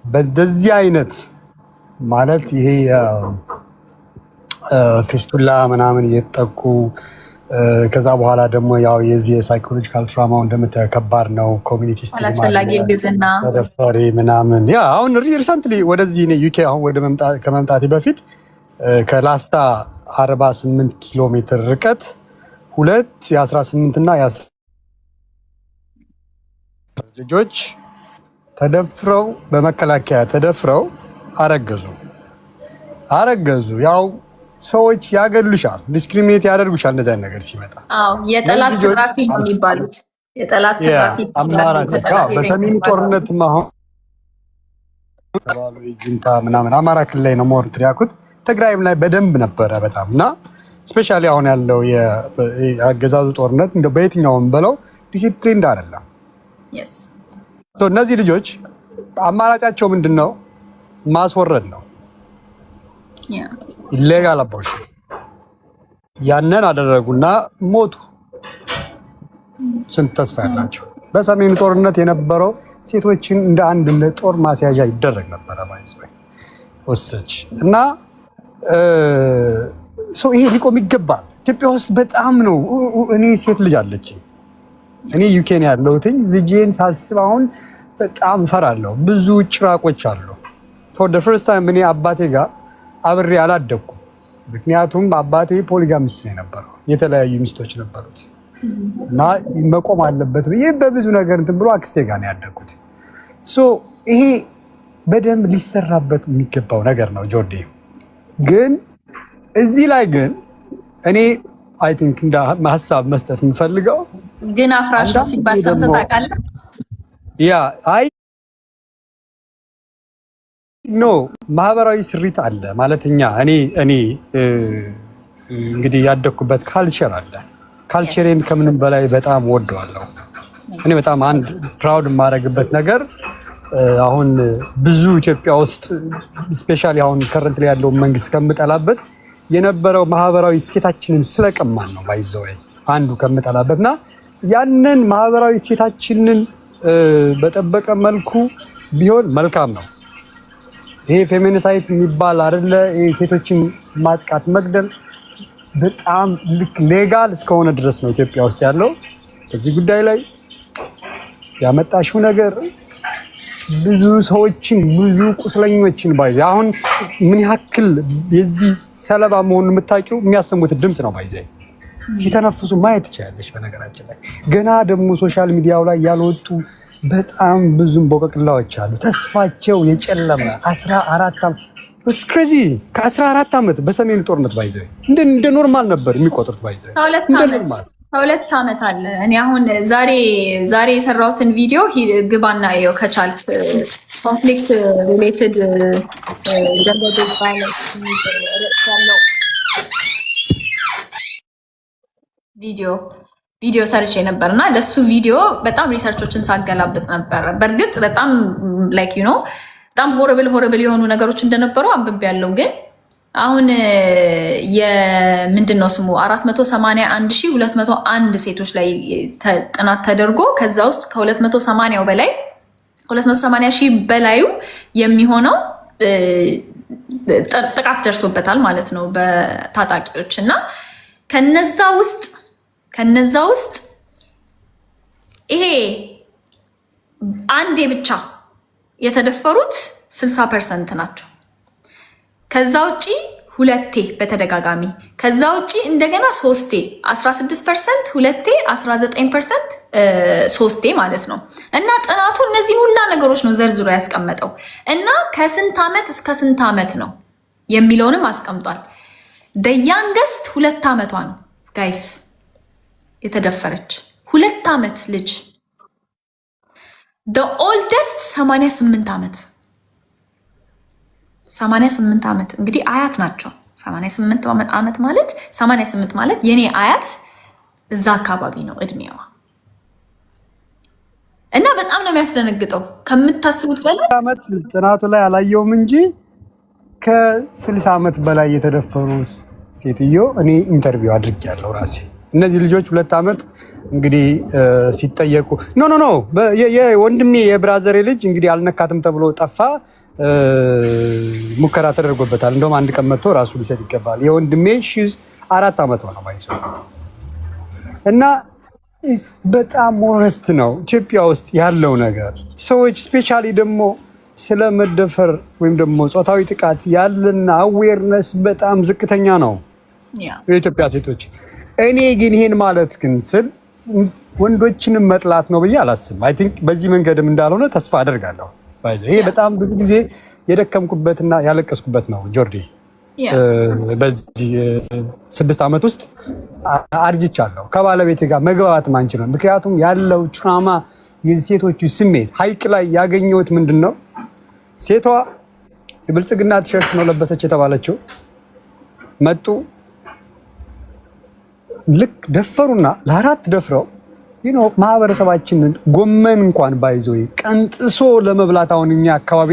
በዚህ አይነት ማለት ይሄ ፊስቱላ ምናምን እየተጠቁ ከዛ በኋላ ደግሞ ያው የዚህ የሳይኮሎጂካል ትራማው እንደምታየው ከባድ ነው። ኮሚኒቲ ስቲግማ አላስፈላጊ ግዝና ተደፈሪ ምናምን ያ አሁን ሪሰንትሊ ወደዚህ ነው ዩኬ አሁን ወደ ከመምጣቴ በፊት ከላስታ 48 ኪሎ ሜትር ርቀት ሁለት የ18 እና የ10 ልጆች ተደፍረው በመከላከያ ተደፍረው አረገዙ። ያው ሰዎች ያገሉሻል፣ ዲስክሪሚኔት ያደርጉሻል እንደዛ አይነት ነገር ሲመጣ። አዎ የጠላት ትራፊ ነው የሚባሉት። የጠላት ትራፊ አማራጭ በሰሜኑ ጦርነት ማሆን ተባሉ ይጅንታ ምናምን አማራ ክልል ላይ ነው ሞር ትሪያኩት ትግራይም ላይ በደንብ ነበረ በጣም እና ስፔሻሊ አሁን ያለው የአገዛዙ ጦርነት እንደው በየትኛውም በለው ዲሲፕሊን አይደለም። yes እነዚህ ልጆች አማራጫቸው ምንድነው? ማስወረድ ነው። ኢሌጋል አቦርሽን ያንን አደረጉና ሞቱ። ስንት ተስፋ ያላቸው በሰሜኑ ጦርነት የነበረው ሴቶችን እንደ አንድ ለጦር ማስያዣ ይደረግ ነበር ማለት ነው ወሰች እና ይሄ ሊቆም ይገባል። ኢትዮጵያ ውስጥ በጣም ነው። እኔ ሴት ልጅ አለችኝ። እኔ ዩኬ ነው ያለሁት። ልጄን ሳስብ አሁን በጣም ፈራለሁ። ብዙ ጭራቆች አሉ። for the first time እኔ አባቴ ጋር አብሬ አላደኩም። ምክንያቱም አባቴ ፖሊጋሚስት ነው የነበረው፣ የተለያዩ ሚስቶች ነበሩት እና መቆም አለበት ብዬ በብዙ ነገር እንትን ብሎ አክስቴ ጋር ነው ያደኩት። ይሄ በደንብ ሊሰራበት የሚገባው ነገር ነው ጆርዲ። ግን እዚህ ላይ ግን እኔ አይ ቲንክ እንደ ሀሳብ መስጠት የምፈልገው ግን አፍራሽ ነው ሲባል ሰምተህ ታውቃለህ? ያ አይ ኖ ማህበራዊ ስሪት አለ ማለት እኔ እንግዲህ ያደኩበት ካልቸር አለ። ካልቸሬን ከምንም በላይ በጣም ወደዋለሁ። እኔ በጣም አንድ ፕራውድ የማደርግበት ነገር አሁን ብዙ ኢትዮጵያ ውስጥ ስፔሻሊ አሁን ከረንት ላይ ያለው መንግስት ከምጠላበት የነበረው ማህበራዊ እሴታችንን ስለቀማን ነው ባይዘው አንዱ ከምጠላበትና ያንን ማህበራዊ እሴታችንን በጠበቀ መልኩ ቢሆን መልካም ነው። ይሄ ፌሚኒሳይት የሚባል አይደለ? ይሄ ሴቶችን ማጥቃት መግደል በጣም ሌጋል እስከሆነ ድረስ ነው ኢትዮጵያ ውስጥ ያለው። በዚህ ጉዳይ ላይ ያመጣሽው ነገር ብዙ ሰዎችን ብዙ ቁስለኞችን ባይዘ አሁን ምን ያክል የዚህ ሰለባ መሆኑን የምታውቂው የሚያሰሙት ድምጽ ነው ባይዘ ሲተነፍሱ ማየት ትችላለሽ። በነገራችን ላይ ገና ደግሞ ሶሻል ሚዲያው ላይ ያልወጡ በጣም ብዙም ቦቀቅላዎች አሉ። ተስፋቸው የጨለመ 14 ዓመት ስክሪዚ ከ14 ዓመት በሰሜኑ ጦርነት ባይዘ እንደ ኖርማል ነበር የሚቆጥሩት ባይዘ ከሁለት ዓመት አለ። እኔ አሁን ዛሬ የሰራሁትን ቪዲዮ ግባና ይኸው ከቻልክ ኮንፍሊክት ሪሌትድ ጀንደር ቫዮለንስ ያለው ቪዲዮ ሰርቼ ነበርና ለሱ ቪዲዮ በጣም ሪሰርቾችን ሳገላብጥ ነበር። በእርግጥ በጣም ላይክ ዩ ኖ በጣም ሆረብል የሆኑ ነገሮች እንደነበሩ አንብቤያለሁ። ግን አሁን ምንድነው ስሙ 481201 ሴቶች ላይ ጥናት ተደርጎ ከዛ ውስጥ ከ280 በላይ 280,000 በላዩ የሚሆነው ጥቃት ደርሶበታል ማለት ነው በታጣቂዎች እና ከነዛ ውስጥ ይሄ አንዴ ብቻ የተደፈሩት 60% ናቸው። ከዛ ውጪ ሁለቴ በተደጋጋሚ ከዛ ውጪ እንደገና ሶስቴ 16%፣ ሁለቴ 19%፣ ሶስቴ ማለት ነው። እና ጥናቱ እነዚህ ሁላ ነገሮች ነው ዘርዝሮ ያስቀመጠው እና ከስንት ዓመት እስከ ስንት ዓመት ነው የሚለውንም አስቀምጧል። ደያንገስት 2 ዓመቷ ነው ጋይስ የተደፈረች 2 ዓመት ልጅ። the oldest 88 ዓመት 88 ዓመት እንግዲህ አያት ናቸው። 88 ዓመት ማለት የኔ አያት እዛ አካባቢ ነው እድሜዋ እና በጣም ነው የሚያስደነግጠው ከምታስቡት በላይ። ዓመት ጥናቱ ላይ አላየውም እንጂ ከ60 ዓመት በላይ የተደፈሩ ሴትዮ እኔ ኢንተርቪው አድርጌያለሁ ራሴ እነዚህ ልጆች 2 ዓመት እንግዲህ ሲጠየቁ ኖ የወንድሜ የብራዘሬ ልጅ እንግዲህ አልነካትም ተብሎ ጠፋ። ሙከራ ተደርጎበታል። እንደውም አንድ ቀን መጥቶ ራሱ ሊሰጥ ይገባል። የወንድሜ 4 ዓመት ነው ባይሰው እና በጣም ወረስት ነው ኢትዮጵያ ውስጥ ያለው ነገር። ሰዎች ስፔሻሊ ደግሞ ስለመደፈር ወይም ደግሞ ጾታዊ ጥቃት ያለና አዌርነስ በጣም ዝቅተኛ ነው የኢትዮጵያ ሴቶች። እኔ ግን ይሄን ማለት ግን ስል ወንዶችንም መጥላት ነው ብዬ አላስብም። አይ ቲንክ በዚህ መንገድም እንዳልሆነ ተስፋ አደርጋለሁ። ይሄ በጣም ብዙ ጊዜ የደከምኩበትና ያለቀስኩበት ነው ጆርዲ። በዚህ 6 ዓመት ውስጥ አርጅቻለሁ። ከባለቤቴ ጋር መግባባት ማንችል ነው። ምክንያቱም ያለው ትራማ የሴቶቹ ስሜት ሀይቅ ላይ ያገኘሁት ምንድን ነው? ሴቷ የብልጽግና ቲሸርት ነው ለበሰች የተባለችው መጡ ልክ ደፈሩና ለ4 ደፍረው ማህበረሰባችንን ጎመን እንኳን ባይዞ ቀንጥሶ ለመብላት አሁን እኛ አካባቢ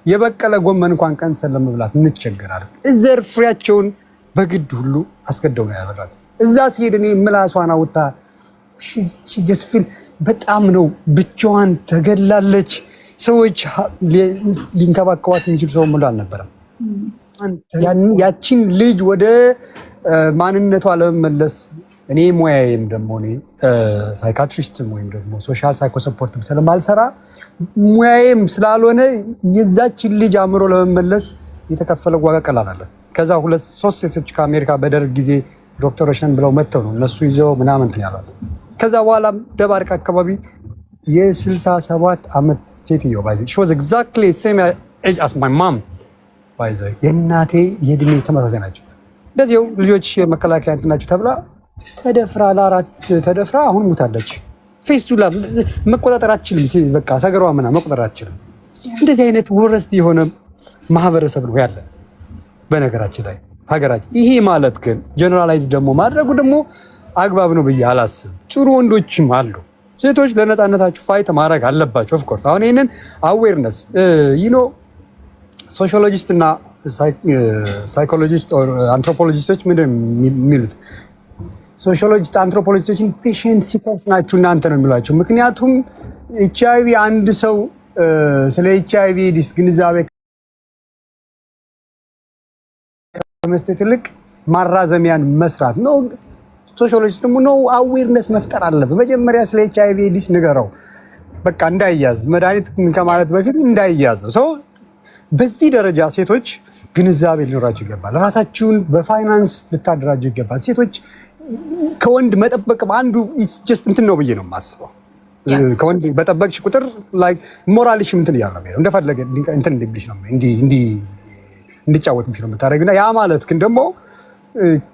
የበቀለ ጎመን እንኳን ቀንጥሰን ለመብላት እንቸገራለን። እዘር ፍሬያቸውን በግድ ሁሉ አስገደው ነው ያበራት። እዛ ሲሄድ እኔ ምላሷን አውጣ ፊል በጣም ነው ብቻዋን ተገላለች። ሰዎች ሊንከባከባት የሚችሉ ሰው ሙሉ አልነበረም። ያቺን ልጅ ወደ ማንነቷ ለመመለስ እኔ ሙያዬም ደግሞ እኔ ሳይካትሪስትም ወይም ደግሞ ሶሻል ሳይኮሰፖርትም ስለማልሰራ ሙያዬም ስላልሆነ የዛችን ልጅ አእምሮ ለመመለስ የተከፈለ ዋጋ ቀላል አለ። ከዛ 2-3 ሴቶች ከአሜሪካ በደርግ ጊዜ ዶክተሮች ነን ብለው መጥተው ነው እነሱ ይዘው ምናምን ያሏት። ከዛ በኋላ ደባርቅ አካባቢ የ67 ዓመት ሴትዮ ባይዘ she was exactly same age as my mom ባይዘ የእናቴ የእድሜ ተመሳሳይ ናቸው። እንደዚሁ ልጆች መከላከያ ናቸው ተብላ ተደፍራ ለ4 ተደፍራ አሁን ሙታለች። ፌስቱላ መቆጣጠር አትችልም። በቃ ሰገሯ ምናምን መቆጣጠር አትችልም። እንደዚህ አይነት ወረስት የሆነ ማህበረሰብ ነው ያለ በነገራችን ላይ ሀገራችን። ይሄ ማለት ግን ጀነራላይዝ ደግሞ ማድረጉ ደግሞ አግባብ ነው ብዬ አላስብም። ጥሩ ወንዶችም አሉ። ሴቶች ለነፃነታችሁ ፋይት ማድረግ አለባቸው። ኦፍ ኮርስ አሁን ይሄንን አዌርነስ ሶሺዮሎጂስት እና ሳይኮሎጂስት ኦር አንትሮፖሎጂስቶች ምንድን የሚሉት? ሶሺዮሎጂስት አንትሮፖሎጂስቶችን ፔሽንት ሲኮርስ ናችሁ እናንተ ነው የሚሏቸው። ምክንያቱም ኤችአይቪ አንድ ሰው ስለ ኤችአይቪ ዲስ ግንዛቤ ከመስጠት ይልቅ ማራዘሚያን መስራት ነው። ሶሺዮሎጂስት ደግሞ ነው አዌርነስ መፍጠር አለበት። መጀመሪያ ስለ ኤችአይቪ ዲስ ንገረው፣ በቃ እንዳይያዝ መድኃኒት ከማለት በፊት እንዳይያዝ ነው ሰው። በዚህ ደረጃ ሴቶች ግንዛቤ ሊኖራቸው ይገባል። ራሳችሁን በፋይናንስ ልታደራጁ ይገባል። ሴቶች ከወንድ መጠበቅ አንዱ ጀስት እንትን ነው ብዬ ነው የማስበው። ከወንድ በጠበቅሽ ቁጥር ላይ ሞራልሽ እንትን እያለ ነው እንደፈለገ እንትን እንዲብልሽ ነው እንዲጫወትብሽ ነው የምታደርጊው። ያ ማለት ግን ደግሞ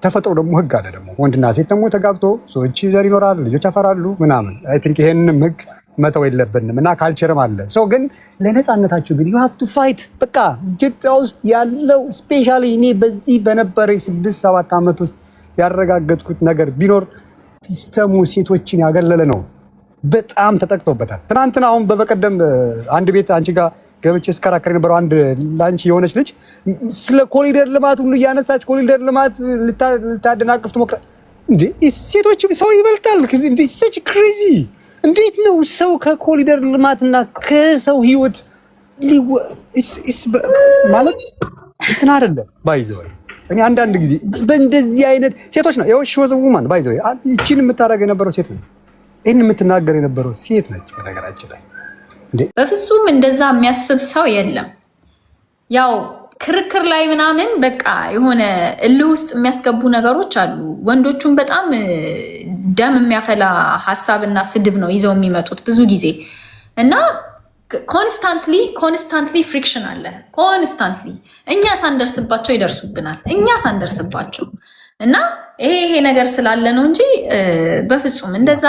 ተፈጥሮ ደግሞ ህግ አለ ደግሞ ወንድና ሴት ደግሞ ተጋብቶ ሰዎች ዘር ይኖራሉ፣ ልጆች ያፈራሉ ምናምን። አይ ቲንክ ይሄንንም ህግ መተው የለብንም እና ካልቸርም አለ ሰው። ግን ለነፃነታችሁ ግን you have to fight። በቃ ኢትዮጵያ ውስጥ ያለው ስፔሻሊ እኔ በዚህ በነበረ 6-7 ዓመት ውስጥ ያረጋገጥኩት ነገር ቢኖር ሲስተሙ ሴቶችን ያገለለ ነው። በጣም ተጠቅቶበታል። ትናንትና አሁን በቀደም አንድ ቤት አንቺ ጋር ገብቼ ስከራከር የነበረው አንድ ላንቺ የሆነች ልጅ ስለ ኮሪደር ልማት ሁሉ እያነሳች ኮሪደር ልማት ልታደናቅፍ ትሞክራ። እንዴ ሴቶች ሰው ይበልጣል እንዴ? such crazy። እንዴት ነው ሰው ከኮሪደር ልማትና ከሰው ህይወት ማለት እንትን አይደለም ባይዘው። እኔ አንዳንድ ጊዜ በእንደዚህ አይነት ሴቶች ነው የወሽ ውማን ባይዘው ይቺን የምታደርገው የነበረው ሴት ነው። ይህን የምትናገር የነበረው ሴት ነች በነገራችን ላይ። በፍጹም እንደዛ የሚያስብ ሰው የለም። ያው ክርክር ላይ ምናምን በቃ የሆነ እልህ ውስጥ የሚያስገቡ ነገሮች አሉ። ወንዶቹም በጣም ደም የሚያፈላ ሀሳብና ስድብ ነው ይዘው የሚመጡት ብዙ ጊዜ እና ኮንስታንትሊ ፍሪክሽን አለ። ኮንስታንትሊ እኛ ሳንደርስባቸው ይደርሱብናል፣ እኛ ሳንደርስባቸው እና ይሄ ነገር ስላለ ነው እንጂ በፍጹም እንደዛ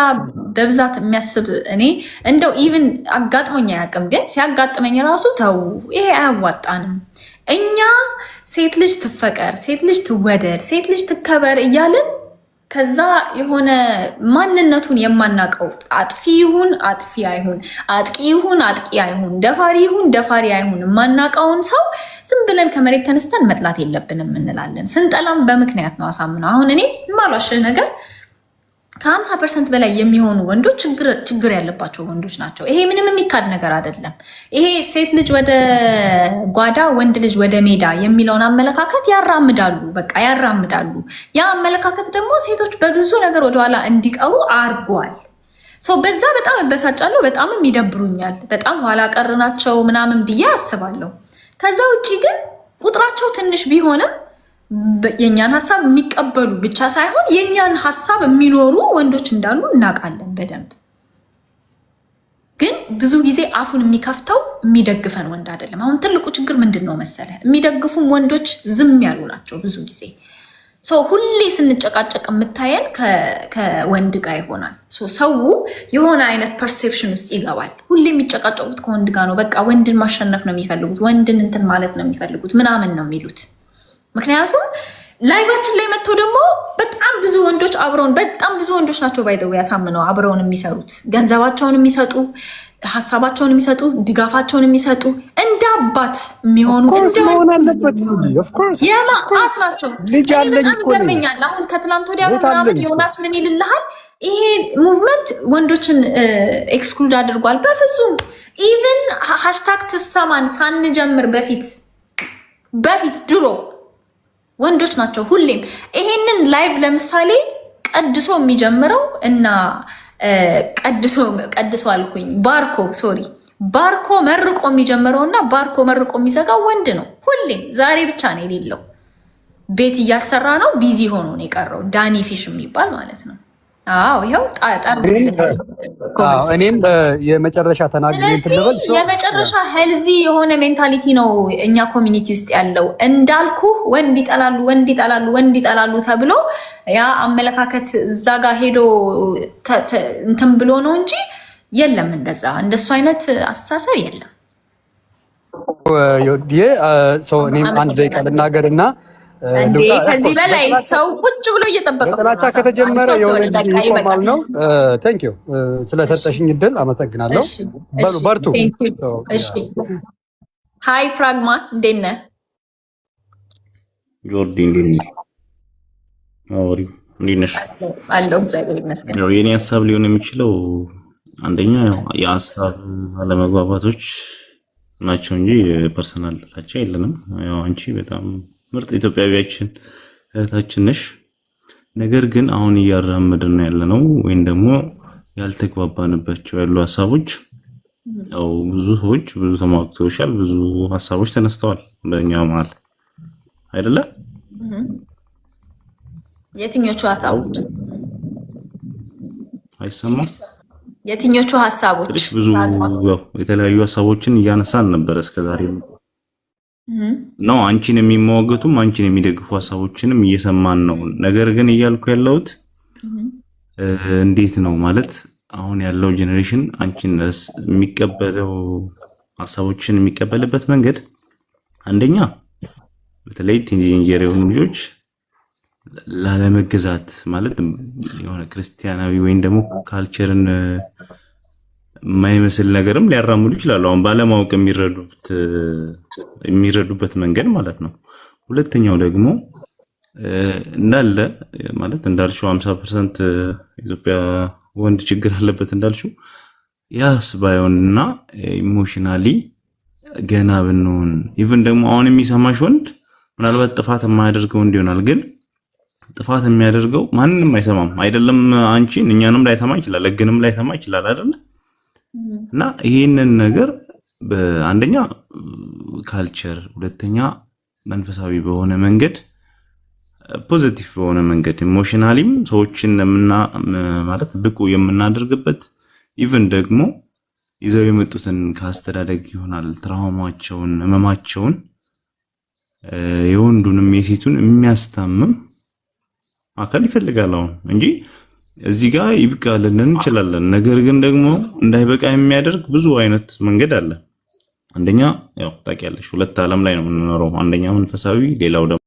በብዛት የሚያስብ እኔ እንደው ኢቭን አጋጥሞኝ አያውቅም። ግን ሲያጋጥመኝ ራሱ ተው ይሄ አያዋጣንም። እኛ ሴት ልጅ ትፈቀር፣ ሴት ልጅ ትወደድ፣ ሴት ልጅ ትከበር እያልን ከዛ የሆነ ማንነቱን የማናቀው አጥፊ ይሁን አጥፊ አይሁን፣ አጥቂ ይሁን አጥቂ አይሁን፣ ደፋሪ ይሁን ደፋሪ አይሁን የማናቀውን ሰው ዝም ብለን ከመሬት ተነስተን መጥላት የለብንም እንላለን። ስንጠላም በምክንያት ነው አሳምነው። አሁን እኔ የማሏሽህ ነገር ከ50% በላይ የሚሆኑ ወንዶች ችግር ያለባቸው ወንዶች ናቸው። ይሄ ምንም የሚካድ ነገር አይደለም። ይሄ ሴት ልጅ ወደ ጓዳ ወንድ ልጅ ወደ ሜዳ የሚለውን አመለካከት ያራምዳሉ። በቃ ያራምዳሉ። ያ አመለካከት ደግሞ ሴቶች በብዙ ነገር ወደኋላ እንዲቀሩ አድርጓል። በዛ በጣም እበሳጫለሁ፣ በጣምም ይደብሩኛል። በጣም ኋላ ቀር ናቸው ምናምን ብዬ አስባለሁ። ከዛ ውጭ ግን ቁጥራቸው ትንሽ ቢሆንም የኛን ሀሳብ የሚቀበሉ ብቻ ሳይሆን የኛን ሀሳብ የሚኖሩ ወንዶች እንዳሉ እናውቃለን በደንብ። ግን ብዙ ጊዜ አፉን የሚከፍተው የሚደግፈን ወንድ አይደለም። አሁን ትልቁ ችግር ምንድን ነው መሰለ? የሚደግፉን ወንዶች ዝም ያሉ ናቸው ብዙ ጊዜ። ሁሌ ስንጨቃጨቅ የምታየን ከወንድ ጋር ይሆናል። ሰው የሆነ አይነት ፐርሴፕሽን ውስጥ ይገባል። ሁሌ የሚጨቃጨቁት ከወንድ ጋር ነው። በቃ ወንድን ማሸነፍ ነው የሚፈልጉት፣ ወንድን እንትን ማለት ነው የሚፈልጉት ምናምን ነው የሚሉት። ምክንያቱም ላይቫችን ላይ መጥተው ደግሞ በጣም ብዙ ወንዶች አብረውን በጣም ብዙ ወንዶች ናቸው ባይደው ያሳምነው አብረውን የሚሰሩት ገንዘባቸውን የሚሰጡ ሀሳባቸውን የሚሰጡ ድጋፋቸውን የሚሰጡ እንደ አባት የሚሆኑ የማአት ናቸው። በጣም ይገርመኛል። አሁን ከትላንት ወዲያ ምናምን ዮናስ ምን ይልልሃል? ይሄ ሙቭመንት ወንዶችን ኤክስክሉድ አድርጓል። በፍጹም ኢቭን ሃሽታግ ትሰማን ሳንጀምር በፊት ድሮ ወንዶች ናቸው ሁሌም ይሄንን ላይቭ ለምሳሌ ቀድሶ የሚጀምረው እና ቀድሶ አልኩኝ ባርኮ መርቆ የሚጀምረው እና ባርኮ መርቆ የሚዘጋው ወንድ ነው ሁሌም። ዛሬ ብቻ ነው የሌለው። ቤት እያሰራ ነው፣ ቢዚ ሆኖ ነው የቀረው። ዳኒ ፊሽ የሚባል ማለት ነው። ይኸው እኔም የመጨረሻ ተናግሬ የመጨረሻ ሄልዚ የሆነ ሜንታሊቲ ነው እኛ ኮሚኒቲ ውስጥ ያለው። እንዳልኩ ወንድ ይጠላሉ ተብሎ ያ አመለካከት እዛ ጋር ሄዶ እንትን ብሎ ነው እንጂ የለም እንደሱ አይነት አስተሳሰብ የለም። እኔም አንድ ደቂቃ ልናገርና ከዚህ በላይ ሰው ቁጭ ብሎ እየጠበቀ ጥላቻ ከተጀመረ ይቆማል ነው። ቴንክ ዩ ስለሰጠሽኝ እድል አመሰግናለሁ። በርቱ። ሃይ ፕራግማ እንዴት ነህ? ጆርዲ እንዴት ነሽ? እንዴት ነሽ? አለሁ እግዚአብሔር ይመስገን። የኔ ሀሳብ ሊሆን የሚችለው አንደኛ የሀሳብ አለመግባባቶች ናቸው እንጂ ፐርሰናል ጥላቻ የለንም። አንቺ በጣም ምርጥ ኢትዮጵያዊያችን እህታችን ነሽ። ነገር ግን አሁን እያራመድን ያለነው ወይም ደግሞ ያልተግባባንባቸው ያሉ ሀሳቦች ብዙ ሰዎች ብዙ ተሟግተውሻል፣ ብዙ ሀሳቦች ተነስተዋል በእኛ መሀል አይደለ? የትኞቹ ሀሳቦች? አይሰማም? የትኞቹ ሀሳቦች? ብዙ የተለያዩ ሀሳቦችን እያነሳን ነበር እስከዛሬ ነው። አንቺን የሚሟገቱም አንቺን የሚደግፉ ሀሳቦችንም እየሰማን ነው። ነገር ግን እያልኩ ያለሁት እንዴት ነው ማለት አሁን ያለው ጄኔሬሽን አንቺን የሚቀበለው ሀሳቦችን የሚቀበልበት መንገድ አንደኛ በተለይ ቲኔጀር የሆኑ ልጆች ላለመገዛት ማለት የሆነ ክርስቲያናዊ ወይም ደግሞ ካልቸርን የማይመስል ነገርም ሊያራምዱ ይችላሉ። አሁን ባለማወቅ የሚረዱበት መንገድ ማለት ነው። ሁለተኛው ደግሞ እንዳለ ማለት እንዳልሽው 50% ኢትዮጵያ ወንድ ችግር አለበት እንዳልሽው ያስ ባይሆንና ኢሞሽናሊ ገና ብንሆን ኢቭን ደግሞ አሁን የሚሰማሽ ወንድ ምናልባት ጥፋት የማያደርገው እንዲሆናል። ግን ጥፋት የሚያደርገው ማንንም አይሰማም አይደለም። አንቺን እኛንም ላይሰማ ይችላል፣ ህግንም ላይሰማ ይችላል አይደል? እና ይሄንን ነገር በአንደኛ ካልቸር፣ ሁለተኛ መንፈሳዊ በሆነ መንገድ ፖዚቲቭ በሆነ መንገድ ኢሞሽናሊም ሰዎችን ማለት ብቁ የምናደርግበት ኢቭን ደግሞ ይዘው የመጡትን ካስተዳደግ ይሆናል ትራውማቸውን፣ ህመማቸውን የወንዱንም የሴቱን የሚያስታምም አካል ይፈልጋል አሁን እንጂ እዚህ ጋር ይብቃልን እንችላለን። ነገር ግን ደግሞ እንዳይበቃ የሚያደርግ ብዙ አይነት መንገድ አለ። አንደኛ ያው ታውቂያለሽ ሁለት ዓለም ላይ ነው የምንኖረው። አንደኛ መንፈሳዊ፣ ሌላው ደግሞ